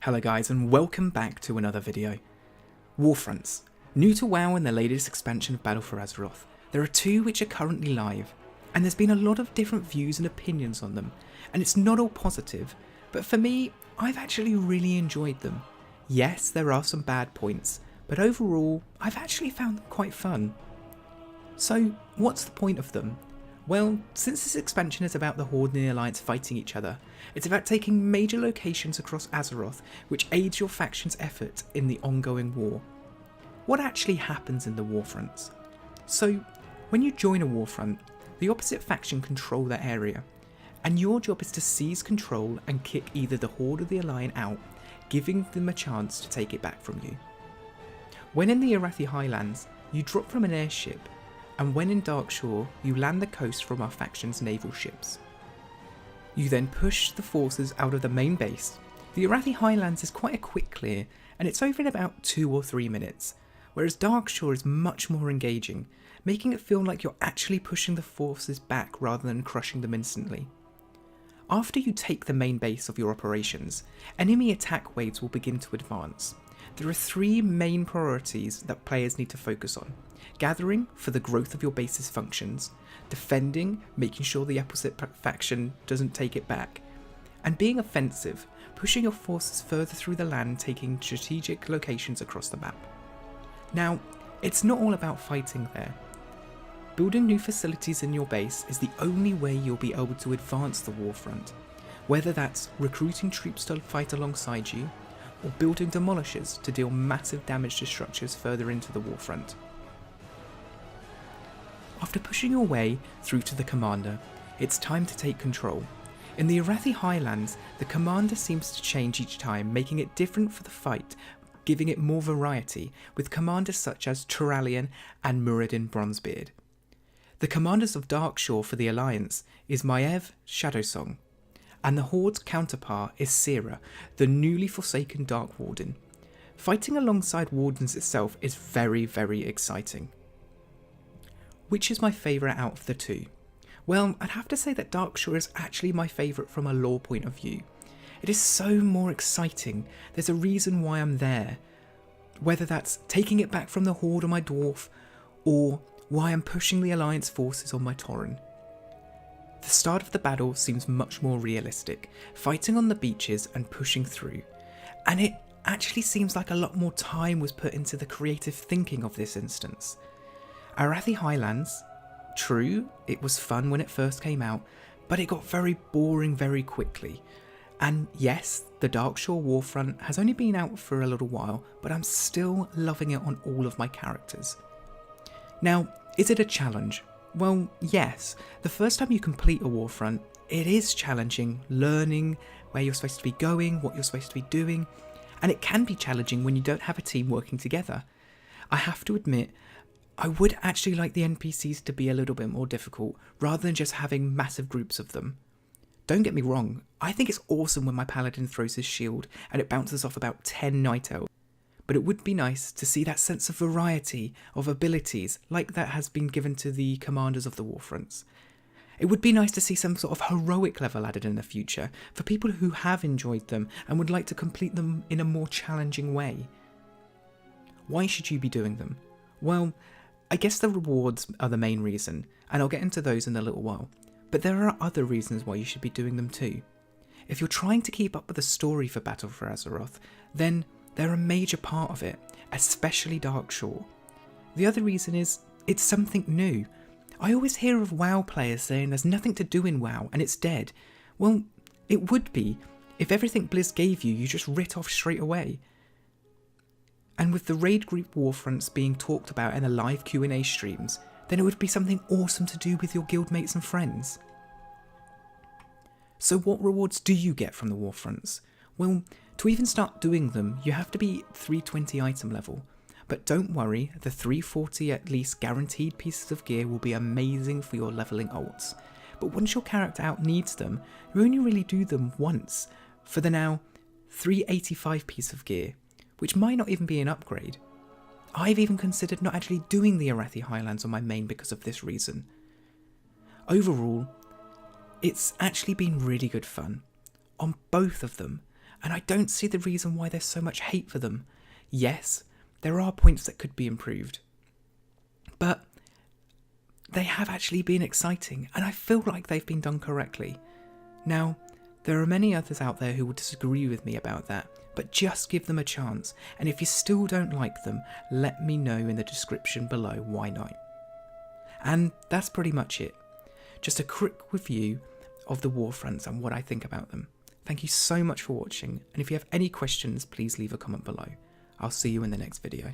Hello guys and welcome back to another video. Warfronts. New to WoW and the latest expansion of Battle for Azeroth. There are two which are currently live, and there's been a lot of different views and opinions on them, and it's not all positive, but for me, I've actually really enjoyed them. Yes, there are some bad points, but overall, I've actually found them quite fun. So, what's the point of them? Well, since this expansion is about the Horde and the Alliance fighting each other, it's about taking major locations across Azeroth, which aids your faction's effort in the ongoing war. What actually happens in the Warfronts? So, when you join a Warfront, the opposite faction control that area, and your job is to seize control and kick either the Horde or the Alliance out, giving them a chance to take it back from you. When in the Arathi Highlands, you drop from an airship, and when in Darkshore, you land the coast from our faction's naval ships. You then push the forces out of the main base. The Arathi Highlands is quite a quick clear, and it's over in about 2 or 3 minutes, whereas Darkshore is much more engaging, making it feel like you're actually pushing the forces back rather than crushing them instantly. After you take the main base of your operations, enemy attack waves will begin to advance. There are 3 main priorities that players need to focus on. Gathering, for the growth of your base's functions, defending, making sure the opposite faction doesn't take it back, and being offensive, pushing your forces further through the land, taking strategic locations across the map. Now, it's not all about fighting there. Building new facilities in your base is the only way you'll be able to advance the Warfront, whether that's recruiting troops to fight alongside you, or building demolishers to deal massive damage to structures further into the Warfront. After pushing your way through to the commander, it's time to take control. In the Arathi Highlands, the commander seems to change each time, making it different for the fight, giving it more variety, with commanders such as Turallion and Muradin Bronzebeard. The commanders of Darkshore for the Alliance is Maiev Shadowsong, and the Horde's counterpart is Sera, the newly forsaken Dark Warden. Fighting alongside Wardens itself is very, very exciting. Which is my favourite out of the two? Well, I'd have to say that Darkshore is actually my favourite from a lore point of view. It is so more exciting, there's a reason why I'm there. Whether that's taking it back from the Horde on my Dwarf, or why I'm pushing the Alliance forces on my Tauren. The start of the battle seems much more realistic, fighting on the beaches and pushing through, and it actually seems like a lot more time was put into the creative thinking of this instance. Arathi Highlands, true, it was fun when it first came out, but it got very boring very quickly. And yes, the Darkshore Warfront has only been out for a little while, but I'm still loving it on all of my characters. Now, is it a challenge? Well, yes. The first time you complete a Warfront, it is challenging, learning where you're supposed to be going, what you're supposed to be doing, and it can be challenging when you don't have a team working together. I have to admit, I would actually like the NPCs to be a little bit more difficult, rather than just having massive groups of them. Don't get me wrong, I think it's awesome when my paladin throws his shield and it bounces off about 10 night elves. But it would be nice to see that sense of variety of abilities like that has been given to the commanders of the Warfronts. It would be nice to see some sort of heroic level added in the future for people who have enjoyed them and would like to complete them in a more challenging way. Why should you be doing them? Well, I guess the rewards are the main reason, and I'll get into those in a little while, but there are other reasons why you should be doing them too. If you're trying to keep up with the story for Battle for Azeroth, then they're a major part of it, especially Darkshore. The other reason is, it's something new. I always hear of WoW players saying there's nothing to do in WoW and it's dead. Well, it would be, if everything Blizz gave you, you just writ off straight away. And with the raid group Warfronts being talked about in the live Q&A streams, then it would be something awesome to do with your guildmates and friends. So what rewards do you get from the Warfronts? Well, to even start doing them, you have to be 320 item level. But don't worry, the 340 at least guaranteed pieces of gear will be amazing for your leveling ults. But once your character out needs them, you only really do them once, for the now 385 piece of gear, which might not even be an upgrade. I've even considered not actually doing the Arathi Highlands on my main because of this reason. Overall, it's actually been really good fun on both of them, and I don't see the reason why there's so much hate for them. Yes, there are points that could be improved, but they have actually been exciting, and I feel like they've been done correctly. Now, there are many others out there who will disagree with me about that, but just give them a chance, and if you still don't like them, let me know in the description below why not. And that's pretty much it. Just a quick review of the Warfronts and what I think about them. Thank you so much for watching, and if you have any questions, please leave a comment below. I'll see you in the next video.